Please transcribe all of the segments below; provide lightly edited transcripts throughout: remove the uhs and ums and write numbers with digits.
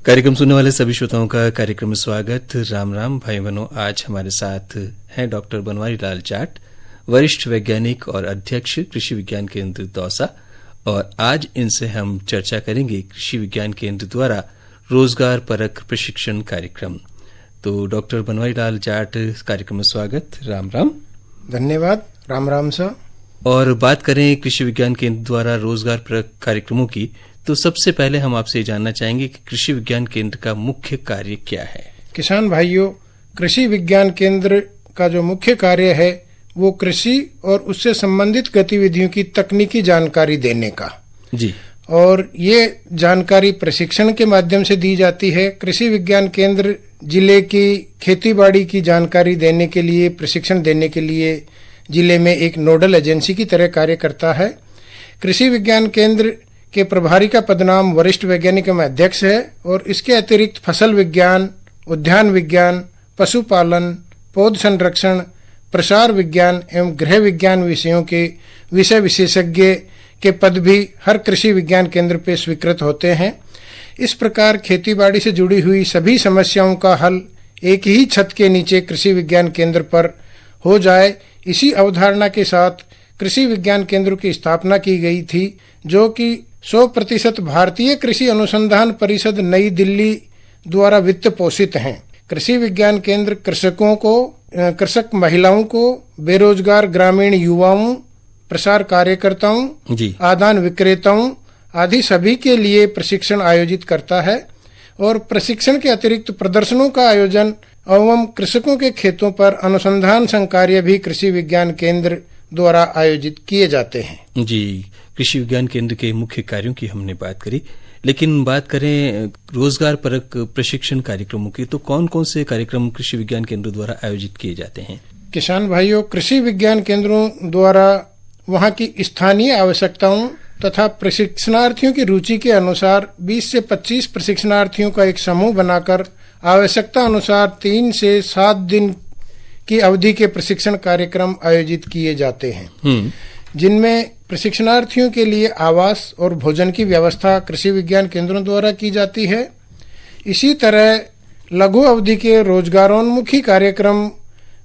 कार्यक्रम सुनने वाले सभी श्रोताओं का कार्यक्रम में स्वागत। राम राम भाई बहनों, आज हमारे साथ हैं डॉक्टर बनवारी लाल जाट, वरिष्ठ वैज्ञानिक और अध्यक्ष कृषि विज्ञान केंद्र दौसा, और आज इनसे हम चर्चा करेंगे कृषि विज्ञान केंद्र द्वारा रोजगार परक प्रशिक्षण कार्यक्रम। तो डॉक्टर बनवारी लाल जाट, कार्यक्रम में स्वागत। राम राम। धन्यवाद। राम राम सर। और बात करें कृषि विज्ञान केंद्र द्वारा रोजगार परक कार्यक्रमों की, तो सबसे पहले हम आपसे जानना चाहेंगे कि कृषि विज्ञान केंद्र का मुख्य कार्य क्या है। किसान भाइयों, कृषि विज्ञान केंद्र का जो मुख्य कार्य है वो कृषि और उससे संबंधित गतिविधियों की तकनीकी जानकारी देने का जी, और ये जानकारी प्रशिक्षण के माध्यम से दी जाती है। कृषि विज्ञान केंद्र जिले की खेतीबाड़ी की जानकारी देने के लिए, प्रशिक्षण देने के लिए जिले में एक नोडल एजेंसी की तरह कार्य करता है। कृषि विज्ञान केंद्र के प्रभारी का पदनाम वरिष्ठ वैज्ञानिक एवं अध्यक्ष है, और इसके अतिरिक्त फसल विज्ञान, उद्यान विज्ञान, पशुपालन, पौध संरक्षण, प्रसार विज्ञान एवं गृह विज्ञान विषयों के विषय विशेषज्ञ के पद भी हर कृषि विज्ञान केंद्र पे स्वीकृत होते हैं। इस प्रकार खेतीबाड़ी से जुड़ी हुई सभी समस्याओं का हल एक ही छत के नीचे कृषि विज्ञान केंद्र पर हो जाए, इसी अवधारणा के साथ कृषि विज्ञान केंद्र की स्थापना की गई थी, जो कि 100% भारतीय कृषि अनुसंधान परिषद नई दिल्ली द्वारा वित्त पोषित हैं। कृषि विज्ञान केंद्र कृषकों को, कृषक महिलाओं को, बेरोजगार ग्रामीण युवाओं, प्रसार कार्यकर्ताओं, आदान विक्रेताओं आदि सभी के लिए प्रशिक्षण आयोजित करता है, और प्रशिक्षण के अतिरिक्त प्रदर्शनों का आयोजन एवं कृषकों के खेतों पर अनुसंधान संकार्य भी कृषि विज्ञान केंद्र द्वारा आयोजित किए जाते हैं। जी, कृषि विज्ञान केंद्र के मुख्य कार्यों की हमने बात करी, लेकिन बात करें रोजगार परक प्रशिक्षण कार्यक्रमों की, तो कौन कौन से कार्यक्रम कृषि विज्ञान केंद्र द्वारा आयोजित किए जाते हैं। किसान भाइयों, कृषि विज्ञान केंद्रों द्वारा वहां की स्थानीय आवश्यकताओं तथा प्रशिक्षणार्थियों की रुचि के अनुसार 20 से 25 प्रशिक्षणार्थियों का एक समूह बनाकर आवश्यकता अनुसार 3 से 7 दिन की अवधि के प्रशिक्षण कार्यक्रम आयोजित किए जाते हैं, जिनमें प्रशिक्षणार्थियों के लिए आवास और भोजन की व्यवस्था कृषि विज्ञान केंद्रों द्वारा की जाती है। इसी तरह लघु अवधि के रोजगारोन्मुखी कार्यक्रम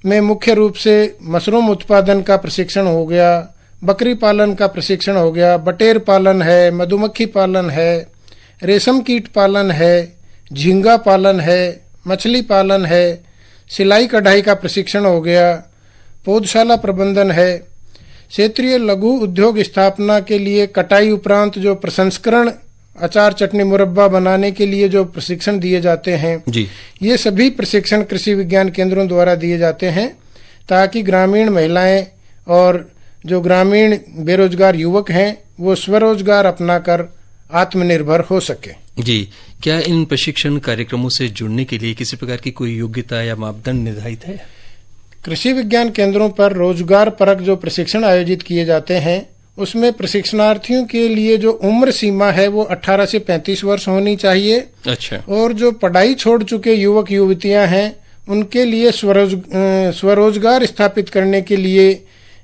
में मुख्य रूप से मशरूम उत्पादन का प्रशिक्षण हो गया, बकरी पालन का प्रशिक्षण हो गया, बटेर पालन है, मधुमक्खी पालन है, रेशम कीट पालन है, झींगा पालन है, मछली पालन है, सिलाई कढ़ाई का प्रशिक्षण हो गया, पौधशाला प्रबंधन है, क्षेत्रीय लघु उद्योग स्थापना के लिए कटाई उपरांत जो प्रसंस्करण, अचार चटनी मुरब्बा बनाने के लिए जो प्रशिक्षण दिए जाते हैं जी, ये सभी प्रशिक्षण कृषि विज्ञान केंद्रों द्वारा दिए जाते हैं, ताकि ग्रामीण महिलाएं और जो ग्रामीण बेरोजगार युवक हैं वो स्वरोजगार अपनाकर आत्मनिर्भर हो सके। जी, क्या इन प्रशिक्षण कार्यक्रमों से जुड़ने के लिए किसी प्रकार की कोई योग्यता या मापदंड निर्धारित है। कृषि विज्ञान केंद्रों पर रोजगार परक जो प्रशिक्षण आयोजित किए जाते हैं, उसमें प्रशिक्षणार्थियों के लिए जो उम्र सीमा है वो 18 से 35 वर्ष होनी चाहिए। अच्छा। और जो पढ़ाई छोड़ चुके युवक युवतियां हैं उनके लिए स्वरोजगार स्थापित करने के लिए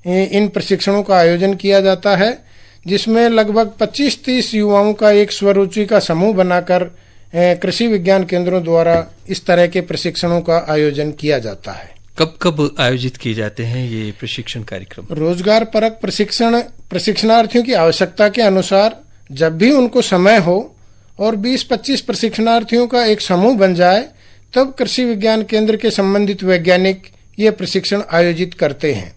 इन प्रशिक्षणों का आयोजन किया जाता है, जिसमें लगभग 25-30 युवाओं का एक स्वरुचि का समूह बनाकर कृषि विज्ञान केंद्रों द्वारा इस तरह के प्रशिक्षणों का आयोजन किया जाता है। कब कब आयोजित किए जाते हैं ये प्रशिक्षण कार्यक्रम। रोजगार परक प्रशिक्षण प्रशिक्षणार्थियों की आवश्यकता के अनुसार जब भी उनको समय हो और 20-25 प्रशिक्षणार्थियों का एक समूह बन जाए, तब कृषि विज्ञान केंद्र के संबंधित वैज्ञानिक ये प्रशिक्षण आयोजित करते हैं।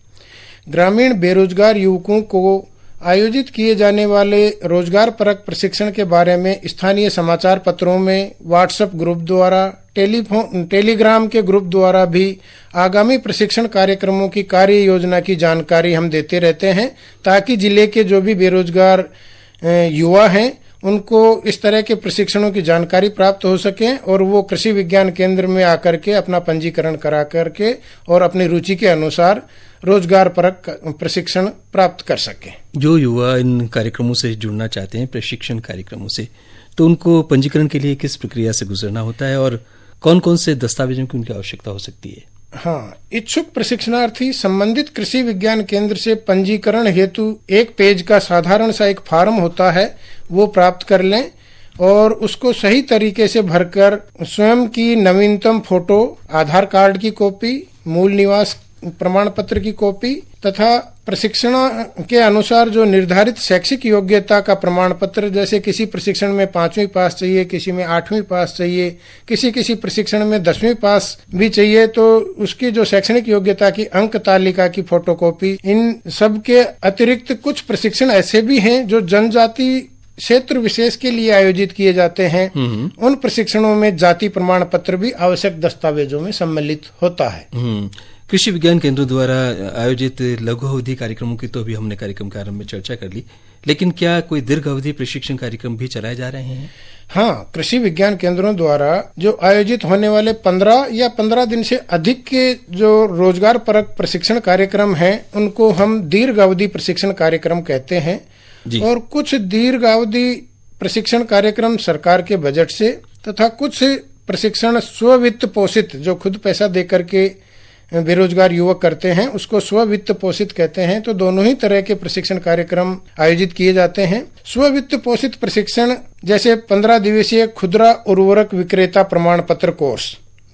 ग्रामीण बेरोजगार युवकों को आयोजित किए जाने वाले रोजगार परक प्रशिक्षण के बारे में स्थानीय समाचार पत्रों में, व्हाट्सएप ग्रुप द्वारा, टेलीग्राम के ग्रुप द्वारा भी आगामी प्रशिक्षण कार्यक्रमों की कार्य योजना की जानकारी हम देते रहते हैं, ताकि जिले के जो भी बेरोजगार युवा हैं उनको इस तरह के प्रशिक्षणों की जानकारी प्राप्त हो सके और वो कृषि विज्ञान केंद्र में आकर के अपना पंजीकरण करा करके और अपनी रुचि के अनुसार रोजगार परक प्रशिक्षण प्राप्त कर सके। जो युवा इन कार्यक्रमों से जुड़ना चाहते हैं, प्रशिक्षण कार्यक्रमों से, तो उनको पंजीकरण के लिए किस प्रक्रिया से गुजरना होता है और कौन कौन से दस्तावेजों की उनकी आवश्यकता हो सकती है। हाँ, इच्छुक प्रशिक्षणार्थी संबंधित कृषि विज्ञान केंद्र से पंजीकरण हेतु एक पेज का साधारण सा एक फॉर्म होता है, वो प्राप्त कर लें और उसको सही तरीके से भरकर स्वयं की नवीनतम फोटो, आधार कार्ड की कॉपी, मूल निवास प्रमाण पत्र की कॉपी तथा प्रशिक्षण के अनुसार जो निर्धारित शैक्षिक योग्यता का प्रमाण पत्र, जैसे किसी प्रशिक्षण में 5वीं पास चाहिए, किसी में 8वीं पास चाहिए, किसी प्रशिक्षण में 10वीं पास भी चाहिए, तो उसकी जो शैक्षणिक योग्यता की अंक तालिका की फोटोकॉपी। इन सब के अतिरिक्त कुछ प्रशिक्षण ऐसे भी हैं जो जनजाति क्षेत्र विशेष के लिए आयोजित किए जाते हैं। उन प्रशिक्षणों में जाति प्रमाण पत्र भी आवश्यक दस्तावेजों में सम्मिलित होता है। कृषि विज्ञान केंद्र द्वारा आयोजित लघु अवधि कार्यक्रमों की तो अभी हमने कार्यक्रम के आरंभ में चर्चा कर ली, लेकिन क्या कोई दीर्घ अवधि प्रशिक्षण कार्यक्रम भी चलाए जा रहे हैं? हाँ, कृषि विज्ञान केंद्रों द्वारा जो आयोजित होने वाले 15 या 15 दिन से अधिक के जो रोजगार परक प्रशिक्षण कार्यक्रम हैं, उनको हम दीर्घ अवधि प्रशिक्षण कार्यक्रम कहते हैं। और कुछ दीर्घ अवधि प्रशिक्षण कार्यक्रम सरकार के बजट से तथा कुछ प्रशिक्षण स्ववित्त पोषित, जो खुद पैसा देकर के बेरोजगार युवक करते हैं, उसको स्ववित्त पोषित कहते हैं। तो दोनों ही तरह के प्रशिक्षण कार्यक्रम आयोजित किए जाते हैं। स्ववित्त पोषित प्रशिक्षण जैसे 15 दिवसीय खुदरा उर्वरक विक्रेता प्रमाण पत्र कोर्स,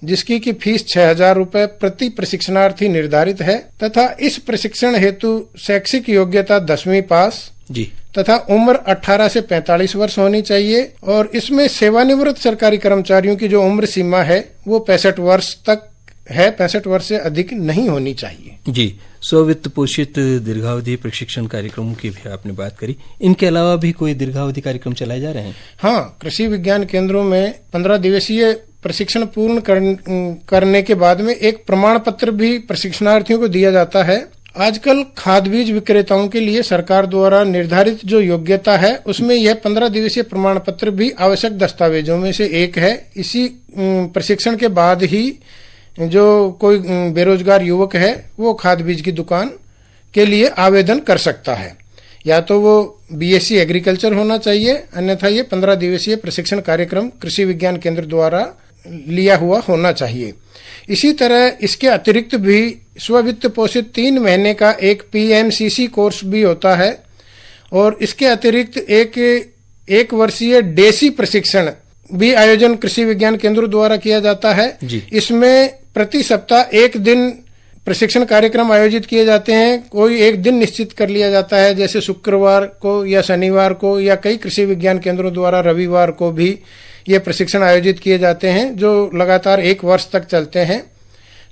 जिसकी की फीस 6,000 रुपए प्रति प्रशिक्षणार्थी निर्धारित है तथा इस प्रशिक्षण हेतु शैक्षिक योग्यता 10वीं पास तथा उम्र 18 से 45 वर्ष होनी चाहिए। और इसमें सेवानिवृत्त सरकारी कर्मचारियों की जो उम्र सीमा है वो 65 वर्ष तक है, 65 वर्ष से अधिक नहीं होनी चाहिए। जी, स्ववित्त पोषित दीर्घावधि प्रशिक्षण कार्यक्रमों की भी आपने बात करी। इनके अलावा भी कोई दीर्घावधि कार्यक्रम चलाए जा रहे हैं? हाँ, कृषि विज्ञान केंद्रों में 15 दिवसीय प्रशिक्षण पूर्ण करने के बाद में एक प्रमाण पत्र भी प्रशिक्षणार्थियों को दिया जाता है। आजकल खाद बीज विक्रेताओं के लिए सरकार द्वारा निर्धारित जो योग्यता है, उसमें यह 15 दिवसीय प्रमाण पत्र भी आवश्यक दस्तावेजों में से एक है। इसी प्रशिक्षण के बाद ही जो कोई बेरोजगार युवक है वो खाद बीज की दुकान के लिए आवेदन कर सकता है। या तो वो बीएससी एग्रीकल्चर होना चाहिए, अन्यथा ये 15 दिवसीय प्रशिक्षण कार्यक्रम कृषि विज्ञान केंद्र द्वारा लिया हुआ होना चाहिए। इसी तरह इसके अतिरिक्त भी स्ववित्त पोषित 3 महीने का एक पीएमसीसी कोर्स भी होता है और इसके अतिरिक्त एक वर्षीय देसी प्रशिक्षण भी आयोजन कृषि विज्ञान केंद्र द्वारा किया जाता है। इसमें प्रति सप्ताह एक दिन प्रशिक्षण कार्यक्रम आयोजित किए जाते हैं। कोई एक दिन निश्चित कर लिया जाता है, जैसे शुक्रवार को या शनिवार को, या कई कृषि विज्ञान केंद्रों द्वारा रविवार को भी ये प्रशिक्षण आयोजित किए जाते हैं, जो लगातार 1 वर्ष तक चलते हैं।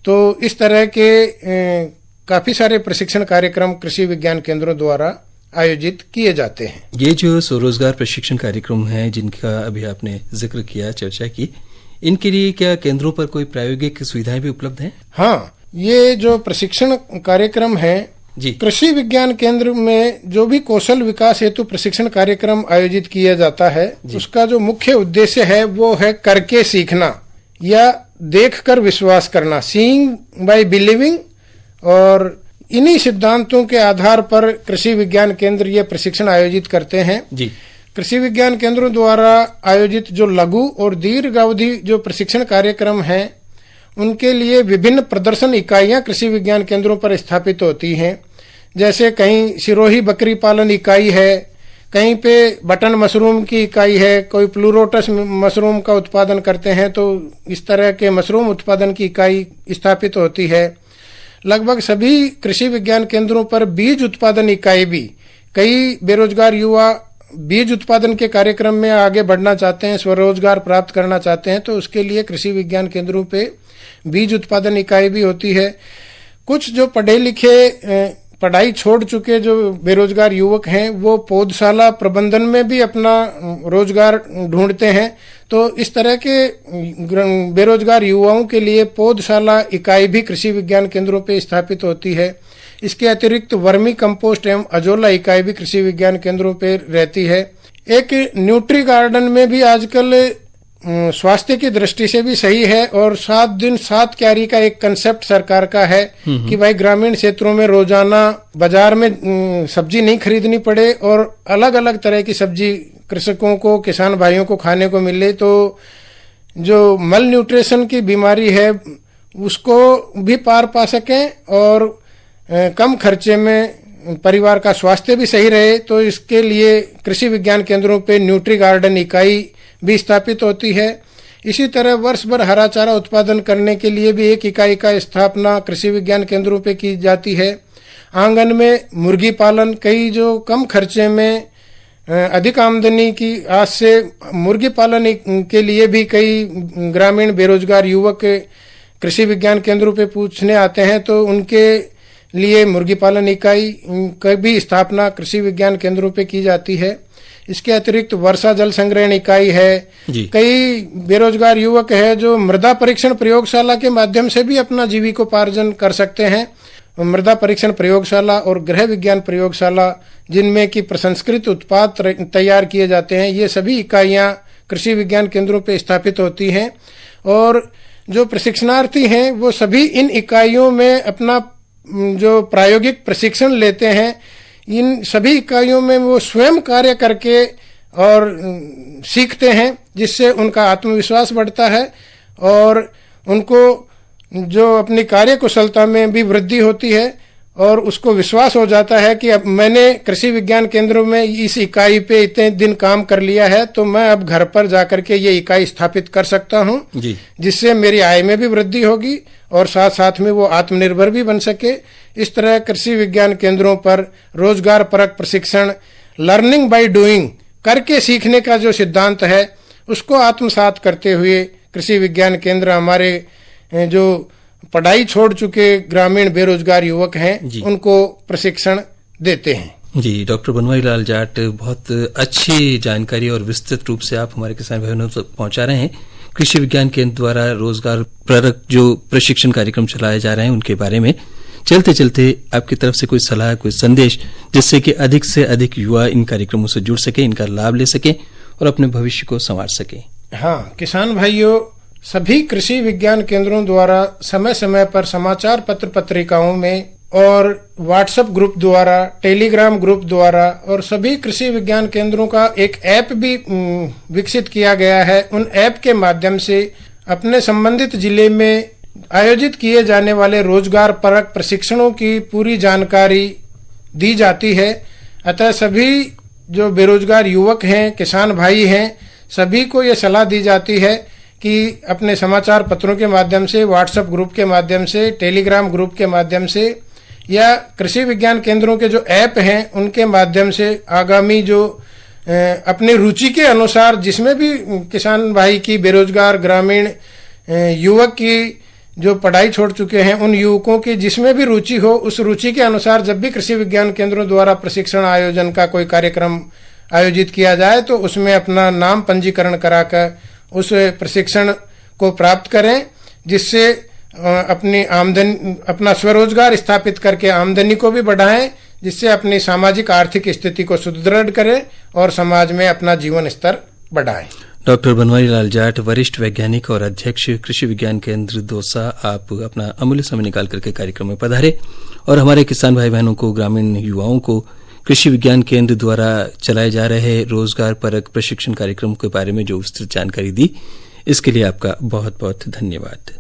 तो इस तरह के काफी सारे प्रशिक्षण कार्यक्रम कृषि विज्ञान केंद्रों द्वारा आयोजित किए जाते हैं। ये जो स्वरोजगार प्रशिक्षण कार्यक्रम है जिनका अभी आपने जिक्र किया, चर्चा की, इनके लिए क्या केंद्रों पर कोई प्रायोगिक सुविधाएं भी उपलब्ध हैं? हाँ, ये जो प्रशिक्षण कार्यक्रम है जी, कृषि विज्ञान केंद्र में जो भी कौशल विकास हेतु प्रशिक्षण कार्यक्रम आयोजित किया जाता है, उसका जो मुख्य उद्देश्य है वो है करके सीखना या देखकर विश्वास करना, सीइंग बाय बिलीविंग। और इन्हीं सिद्धांतों के आधार पर कृषि विज्ञान केंद्र ये प्रशिक्षण आयोजित करते हैं। जी, कृषि विज्ञान केंद्रों द्वारा आयोजित जो लघु और दीर्घ अवधि जो प्रशिक्षण कार्यक्रम हैं, उनके लिए विभिन्न प्रदर्शन इकाइयां कृषि विज्ञान केंद्रों पर स्थापित होती हैं। जैसे कहीं सिरोही बकरी पालन इकाई है, कहीं पे बटन मशरूम की इकाई है, कोई प्लूरोटस मशरूम का उत्पादन करते हैं, तो इस तरह के मशरूम उत्पादन की इकाई स्थापित होती है। लगभग सभी कृषि विज्ञान केंद्रों पर बीज उत्पादन इकाई भी, कई बेरोजगार युवा बीज उत्पादन के कार्यक्रम में आगे बढ़ना चाहते हैं, स्वरोजगार प्राप्त करना चाहते हैं, तो उसके लिए कृषि विज्ञान केंद्रों पे बीज उत्पादन इकाई भी होती है। कुछ जो पढ़े लिखे पढ़ाई छोड़ चुके जो बेरोजगार युवक हैं, वो पौधशाला प्रबंधन में भी अपना रोजगार ढूंढते हैं। तो इस तरह के बेरोजगार युवाओं के लिए पौधशाला इकाई भी कृषि विज्ञान केंद्रों पे स्थापित होती है। इसके अतिरिक्त वर्मी कंपोस्ट एवं अजोला इकाई भी कृषि विज्ञान केंद्रों पे रहती है। एक न्यूट्री गार्डन में भी आजकल स्वास्थ्य की दृष्टि से भी सही है और 7 दिन 7 क्यारी का एक कंसेप्ट सरकार का है कि भाई ग्रामीण क्षेत्रों में रोजाना बाजार में सब्जी नहीं खरीदनी पड़े और अलग अलग तरह की सब्जी कृषकों को, किसान भाइयों को खाने को मिले। तो जो मल न्यूट्रिशन की बीमारी है उसको भी पार पा सकें और कम खर्चे में परिवार का स्वास्थ्य भी सही रहे, तो इसके लिए कृषि विज्ञान केंद्रों पे न्यूट्री गार्डन इकाई भी स्थापित होती है। इसी तरह वर्ष भर हरा चारा उत्पादन करने के लिए भी एक इकाई का स्थापना कृषि विज्ञान केंद्रों पे की जाती है। आंगन में मुर्गी पालन, कई जो कम खर्चे में अधिक आमदनी की आस से मुर्गी पालन के लिए भी कई ग्रामीण बेरोजगार युवक कृषि विज्ञान केंद्रों पे पूछने आते हैं, तो उनके लिए मुर्गी पालन इकाई की भी स्थापना कृषि विज्ञान केंद्रों पे की जाती है। इसके अतिरिक्त वर्षा जल संग्रहण इकाई है। कई बेरोजगार युवक है जो मृदा परीक्षण प्रयोगशाला के माध्यम से भी अपना जीविकोपार्जन कर सकते हैं। मृदा परीक्षण प्रयोगशाला और गृह विज्ञान प्रयोगशाला, जिनमें कि प्रसंस्कृत उत्पाद तैयार किए जाते हैं, ये सभी इकाइयां कृषि विज्ञान केंद्रों पे स्थापित होती हैं। और जो प्रशिक्षणार्थी हैं वो सभी इन इकाइयों में अपना जो प्रायोगिक प्रशिक्षण लेते हैं। इन सभी इकाइयों में वो स्वयं कार्य करके और सीखते हैं, जिससे उनका आत्मविश्वास बढ़ता है और उनको जो अपनी कार्य कुशलता में भी वृद्धि होती है और उसको विश्वास हो जाता है कि अब मैंने कृषि विज्ञान केंद्रों में इस इकाई पे इतने दिन काम कर लिया है, तो मैं अब घर पर जाकर के ये इकाई स्थापित कर सकता हूँ, जिससे मेरी आय में भी वृद्धि होगी और साथ साथ में वो आत्मनिर्भर भी बन सके। इस तरह कृषि विज्ञान केंद्रों पर रोजगार परक प्रशिक्षण, लर्निंग बाय डूइंग, करके सीखने का जो सिद्धांत है उसको आत्मसात करते हुए कृषि विज्ञान केंद्र हमारे जो पढ़ाई छोड़ चुके ग्रामीण बेरोजगार युवक हैं उनको प्रशिक्षण देते हैं। जी, डॉक्टर बनवारी लाल जाट, बहुत अच्छी जानकारी और विस्तृत रूप से आप हमारे किसान भाइयों तक पहुंचा रहे हैं। कृषि विज्ञान केंद्र द्वारा रोजगार परक जो प्रशिक्षण कार्यक्रम चलाए जा रहे हैं उनके बारे में। चलते चलते आपकी तरफ से कोई सलाह, कोई संदेश, जिससे कि अधिक से अधिक युवा इन कार्यक्रमों से जुड़ सके, इनका लाभ ले सके और अपने भविष्य को संवार सके। हाँ, किसान भाइयों, सभी कृषि विज्ञान केंद्रों द्वारा समय समय पर समाचार पत्र पत्रिकाओं में और व्हाट्सएप ग्रुप द्वारा, टेलीग्राम ग्रुप द्वारा और सभी कृषि विज्ञान केंद्रों का एक ऐप भी विकसित किया गया है। उन ऐप के माध्यम से अपने संबंधित जिले में आयोजित किए जाने वाले रोजगार परक प्रशिक्षणों की पूरी जानकारी दी जाती है। अतः सभी जो बेरोजगार युवक हैं, किसान भाई हैं, सभी को ये सलाह दी जाती है कि अपने समाचार पत्रों के माध्यम से, व्हाट्सएप ग्रुप के माध्यम से, टेलीग्राम ग्रुप के माध्यम से या कृषि विज्ञान केंद्रों के जो ऐप हैं उनके माध्यम से आगामी जो अपनी रुचि के अनुसार, जिसमें भी किसान भाई की, बेरोजगार ग्रामीण युवक की जो पढ़ाई छोड़ चुके हैं, उन युवकों की जिसमें भी रुचि हो, उस रुचि के अनुसार जब भी कृषि विज्ञान केंद्रों द्वारा प्रशिक्षण आयोजन का कोई कार्यक्रम आयोजित किया जाए तो उसमें अपना नाम पंजीकरण कराकर उस प्रशिक्षण को प्राप्त करें, जिससे अपनी आमदनी, अपना स्वरोजगार स्थापित करके आमदनी को भी बढ़ाएं, जिससे अपनी सामाजिक आर्थिक स्थिति को सुदृढ़ करें और समाज में अपना जीवन स्तर बढ़ाएं। डॉक्टर बनवारी लाल जाट, वरिष्ठ वैज्ञानिक और अध्यक्ष कृषि विज्ञान केंद्र दौसा, आप अपना अमूल्य समय निकाल करके कार्यक्रम में पधारे और हमारे किसान भाई बहनों को, ग्रामीण युवाओं को कृषि विज्ञान केंद्र द्वारा चलाए जा रहे रोजगार परक प्रशिक्षण कार्यक्रम के बारे में जो विस्तृत जानकारी दी, इसके लिए आपका बहुत बहुत धन्यवाद।